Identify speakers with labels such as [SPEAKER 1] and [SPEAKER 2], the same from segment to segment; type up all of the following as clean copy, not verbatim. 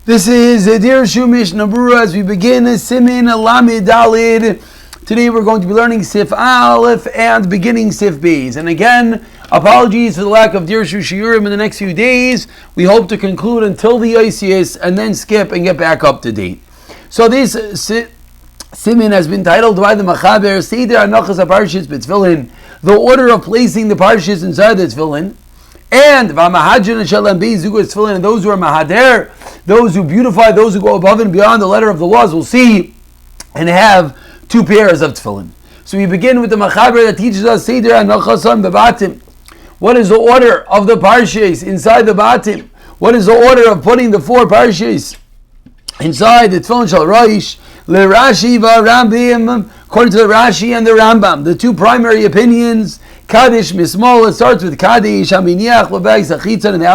[SPEAKER 1] This is Dirshu Mishnah Berurah as we begin Simin Lamed Dalid. Today we're going to be learning Sif Aleph and beginning Sif Beis. And again, apologies for the lack of Dirshu Shiurim in the next few days. We hope to conclude until the ICS and then skip and get back up to date. So this Simin has been titled by the Machaber Seder Anachas HaParshas B'Tefilin, the order of placing the Parshas inside the Tefilin. And V'amahadjin Shalem Beis Zugas Tefilin, and those who are Mahader, those who beautify, those who go above and beyond the letter of the laws, will see and have two pairs of Tefillin. So we begin with the Machaber that teaches us Seder Anachasam Bebatim. What is the order of the Parshas inside the Batim? What is the order of putting the four Parshas inside the Tefillin Shal Rosh? LeRashi v'Rambam, according to the Rashi and the Rambam, the two primary opinions. Kaddish Mismol, it starts with Kaddish, Haminiach, Lebeg, Zachitzan, and the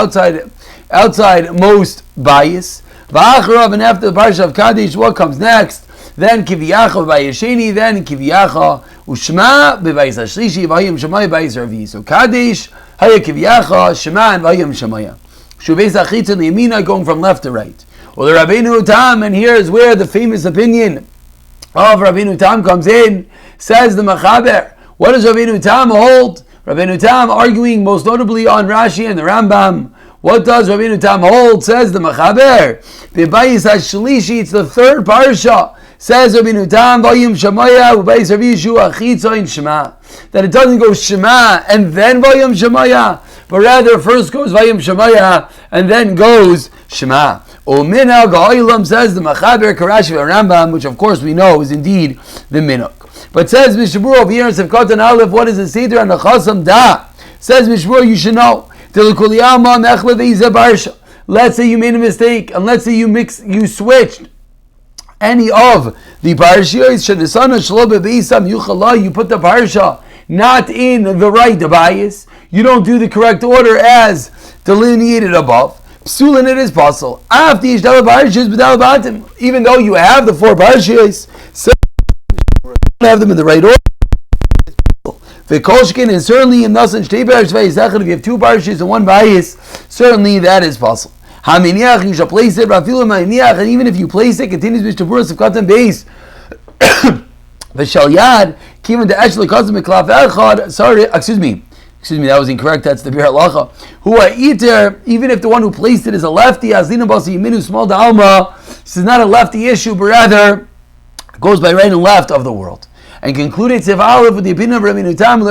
[SPEAKER 1] outside most bias. V'acharav, and after the parsha of Kaddish, what comes next? Then Kiviyacha b'Bayasheni, then Kiviyacha Ushma b'Bayis Hashlishi, V'ayim Shemaya b'Bayis Ravi. So Kaddish, Haya Kiviyacha, Shema, and V'ayim Shemaya. Shuvei Zachitzan, the Yemina, going from left to right. Well, the Rabbeinu Tam, and here is where the famous opinion of Rabbeinu Tam comes in, says the Machaber. What does Rabbeinu Tam hold? Rabbeinu Tam arguing most notably on Rashi and the Rambam. What does Rabbeinu Tam hold? Says the Machaber. B'Bayis HaShlishi, it's the third parsha. Says Rabbeinu Tam, Vayim Shemaya, U'Bayis Ravishu Achitzayin Shema. That it doesn't go Shema and then Vayim Shemaya, but rather first goes Vayim Shemaya and then goes Shema. U'Minhag Ha'olam, says the Machaber, Karashi Rambam, which of course we know is indeed the Minhag. But says Mishnah Berurah over here in Sefkat and Aleph, what is the Seder and the Chasam Da? Says Mishnah Berurah, you should know. Let's say you made a mistake, and let's say you switched any of the parashiyos. You put the parsha not in the right bias. You don't do the correct order as delineated above. Psulin, it is possible. Even though you have the four parashiyos, have them in the right order. And certainly in Nasan if you have two parshas and one bias, certainly that is possible. You shall place it, and even if you place it, continues Mishnah Berurah of Katan Beis. V'shalyad, kiven the Eshel Kazim Meklaf Echad. Sorry, excuse me, that was incorrect. That's the Bir Halacha. Who eater, even if the one who placed it is a lefty, Azlina Basi Yiminu Small Da'alma. This is not a lefty issue, but rather goes by right and left of the world. And concluded Sif Aleph with the opinion of Rabbeinu Tam,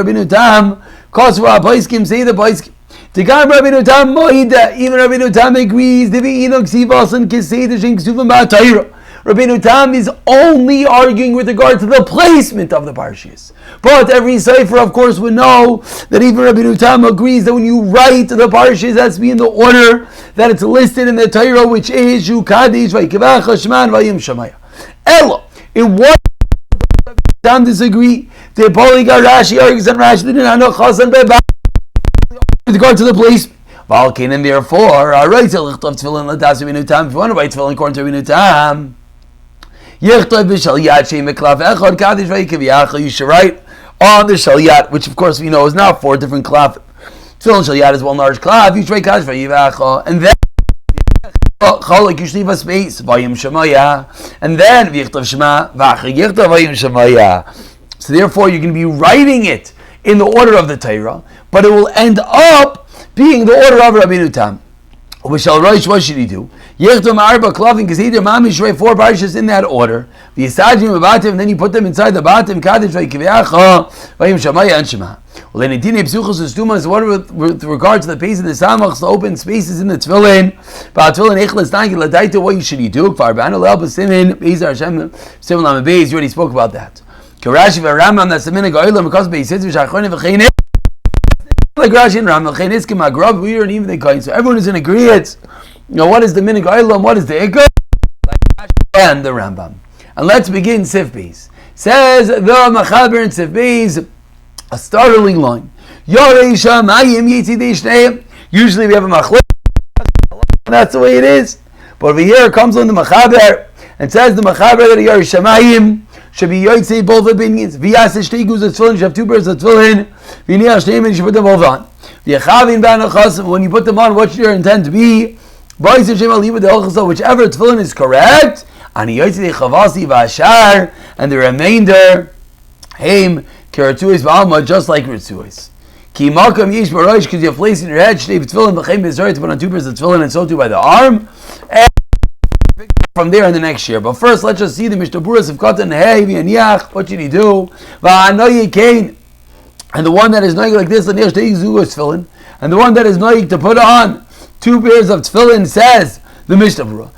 [SPEAKER 1] Kosva Paiskim, say the Paiskim. Tikam Rabbeinu Tam Moida, even Rabbeinu Tam agrees, Rabbeinu Tam is only arguing with regard to the placement of the parshas. But every cipher, of course, would know that even Rabbeinu Tam agrees that when you write the parshas, it has to be in the order that it's listed in the Torah, which is Shu Kaddish, Vaykivacha, Shema, Vayim Shemaya. Elo, in what Tam disagree? The Poliga Rashi argues and Rashi didn't have no Chasan Beba with regard to the place. Valkin, and therefore, alright, so Lichtov Tefillin Ladas Rabbeinu Tam. If you want to write Tefillin according to Rabbeinu Tam, Yichtov B'Shalyat Shem Meklav Echad Kaddish Vaykiviyacha. You should write on the Shalyat, which of course we know is now four different Klav. Tefillin Shalyat is one large Klav. You should write Kaddish Vaykiviyacha, and then Cholak, you should leave a space, Vayim Shemaya, and then V'yichtav Shema, V'achar Yichtav Vayim Shemaya. So therefore, you're going to be writing it in the order of the Torah, but it will end up being the order of Rabbeinu Tam. V'shal Rosh, what should he do? Yichtav Ma'arba Klavin, because either Mamish write four parshas in that order, V'yisajim V'batim, and then you put them inside the Batim, Kaddish V'yikiviyacha, Vayim Shemaya, and Shema. Well, then Edine Psuchos Ustumas, what with regard to the pace of the Samachs, the open spaces in the Tefillin, Ba'atfillin Echles Tanki Ladaita, what should you do? Kfar Ba'anu Le'al B'Simin, Be'ezar Hashem, Simin Lam Be'ez, you already spoke about that. Karashi V'Rambam, that's the Minhag Ha'olam, because Be'ezitz V'Shachronim V'Chein, like Rashi and Rambam, V'Chein Iskim Ha'Grav, we are even the Kain. So everyone is in agreement. What is the Minhag Ha'olam, what is the Ikar? And the Rambam. And let's begin Sif Beis. Says the Machaber in Sif Beis, a startling line. Usually we have a machlok. That's the way it is. But over here it comes on the Machaber and says the Machaber that Yar Shamayim should be Yotzei both opinions. V'yas Shteigus of Tefillin, you have two pairs of Tefillin. V'niach Shteimen, you should put them both on. V'yachavin b'anachas, when you put them on, what should your intent be? Whichever tefillin is correct, and the remainder, just like Ritzuis. Because you have placed in your head, to put on 2 pairs of tefillin, and so too by the arm. And from there in the next year. But first, let's just see the Mishnah Berurah of Katan Hey and Yach. What should he do? And the one that is noig like this, tefillin, and the one that is noig to put on 2 pairs of tefillin, says the Mishnah Berurah.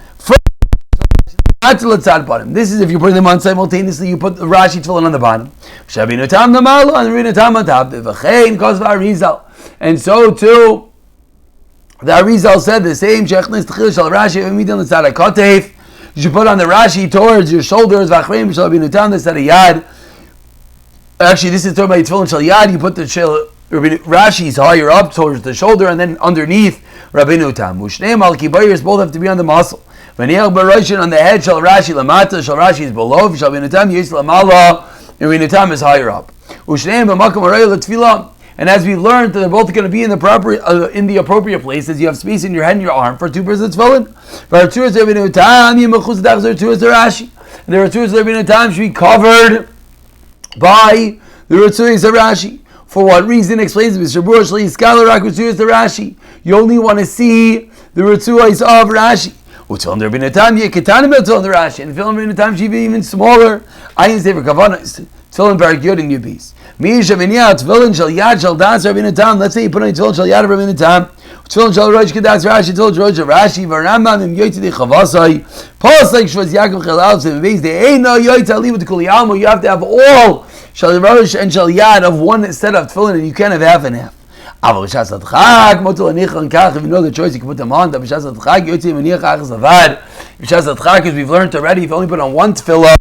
[SPEAKER 1] This is if you're putting them on simultaneously, you put the Rashi tefillin on the bottom, and so too the Arizal said the same. You should put on the Rashi towards your shoulders. Actually, this is talking about tefillin shel yad. You put the Rashi's higher up towards the shoulder, and then underneath Rabbeinu Tam. Ushneim al kibayers, both have to be on the muscle. V'niach baroshin on the head, shal Rashi lamata, shal Rashi is below, shal Rabbeinu Tam yis lamala, and Rabbeinu Tam is higher up. Ushneim b'makom arei l'tfilah. And as we've learned, they're both going to be in the proper, in the appropriate places. You have space in your head and your arm for 2 pairs of tefillin. There are 2 pairs of Rashi. And there are 2 pairs of Rabbeinu Tam should be covered by the Ritzuis of Rashi. For what reason? Explains Mr. Berurah Shli Scholar Ritzuis the Rashi. You only want to see the Ritzuis of Rashi. Utzon der Rabbeinu Tam yeketanim utzon the Rashi. And the Rabbeinu Tam should be even smaller. Ayin sefer kavanas. Tefillin barak yod in yubis. Misha minyat tefillin shel yad shel das Rabbeinu Tam. Let's say you put on tefillin shel yad of Rabbeinu Tam. Tefillin shel rosh kedas Rashi. Tefillin shel rosh Rashi. V'Rambam im yoytzi di chavasai. Pas like Shvaz Yaakov Chel Alf. They ain't no yoytzi aliv with kuli almo. You have to have all shel rosh and shel yad of one set of tefillin, and you can't have half and half. Aval b'shas adchak motul anicha and kach. If you know the choice, you can put them on. B'shas adchak yoytzi manicha achas avad. B'shas adchak, as we've learned already, if you only put on one tefillah,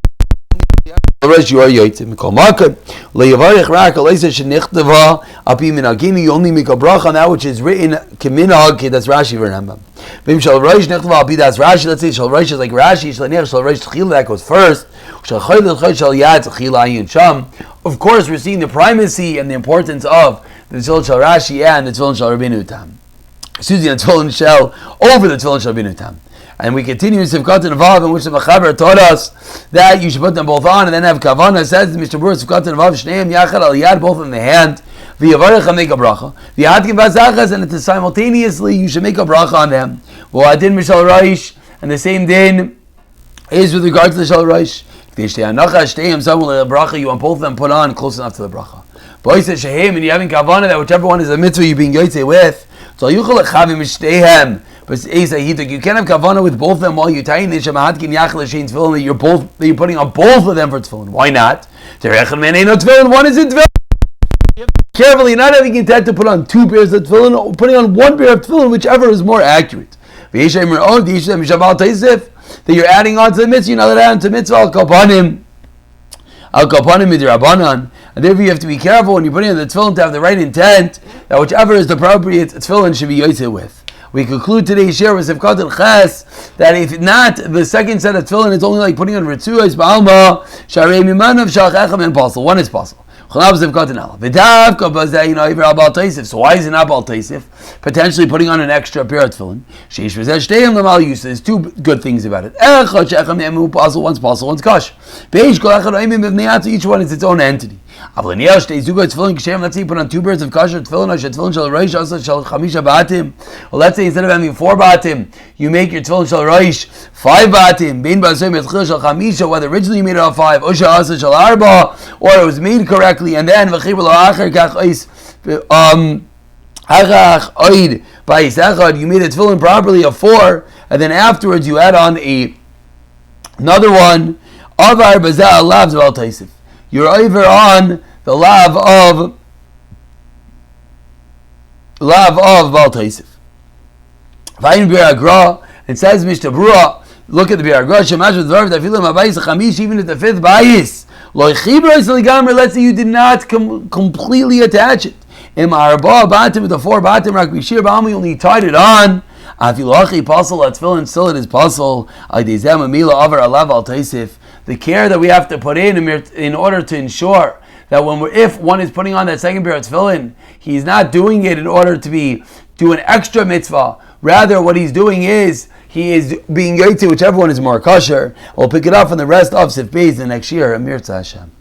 [SPEAKER 1] the rest you are yoytzi. Mikol makad leyavarich rak aleisa shenichtava api minagini. You only make a bracha on that which is written keminag. That's Rashi v'Rambam. Maybe shal rosh nechtava api. That's Rashi. Let's say shal rosh is like Rashi. Shal nech shal rosh tchila, that goes first. Shal choyl shal yad tchila ayin sham. Of course, we're seeing the primacy and the importance of the tefillin shal Rashi and the tefillin shal Rabbeinu Tam. Excuse me, the tefillin shal over the tefillin shal Rabbeinu Tam. And we continue in Sivkat and Vav, in which the Mechaber taught us that you should put them both on and then have Kavanah. It says in Mishnah Berurah Sivkat and Vav, Shneim Yachad al Yad, both in the hand, V'yavarech make a bracha, V'yadkim Vazachas, and it's simultaneously you should make a bracha on them. V'adin Mishal Raish, and the same din is with regard to the Shal Raish. You want both of them put on close enough to the bracha. Boy says Shehem, and you having Kavanah that whichever one is a mitzvah you're being yotzei with. So you call it Chavim Mishtehem. But you can't have kavanah with both of them while you're tying the shemahatkin yachal shein tefillin that you're putting on both of them for tefillin. Why not? One is in tefillin. Carefully, not having intent to put on 2 pairs of tefillin, or putting on 1 pair of tefillin, whichever is more accurate. That you're adding on to the mitzvah, you're not allowed to add on to mitzvah al kapanim midrabanan. And therefore you have to be careful when you're putting on the tefillin to have the right intent, that whichever is the appropriate tefillin should be yotzei with. We conclude today's share with Sivkat and Ches that if not the second set of tefillin, it's only like putting on Ritzuis Ba'alma Sharei Mimanav Shachechem and Pasul. One is Pasul. So why is it not Bal Taisif? Potentially putting on an extra pair of tefillin. There's 2 good things about it. One's Pasul, one's Kash. Each one is its own entity. Let's say you put on 2 pairs of kosher tefillin, well, let's say instead of having 4 batim, you make your tefillin shel roish 5 batim. Whether originally you made it out 5, or it was made correctly, and then you made a tefillin properly of 4, and then afterwards you add on another one. You're over on the lav of Baal Taisif. Vayin Biragra, it says Mishnah Berurah, look at the Biragra, Shemash with Dvarv, Tefilin Mabayis Chamish, even at the 5th Bayis. Lo Chibra Isligamer, let's say you did not completely attach it. Im Arba Batim with the 4 Batim, Rak Bishir Ba'am, you only tied it on. Afilachi Pasal, Tefilin, still it is Pasal, Aydezem Amila Avar Alav Al Taisif. The care that we have to put in order to ensure that if one is putting on that second pair of tefillin, he's not doing it in order to do an extra mitzvah Rather, what he's doing is he is being yotze whichever one is more kosher. We'll pick it up from the rest of Sif Beis the next year. Amir Tzah Hashem.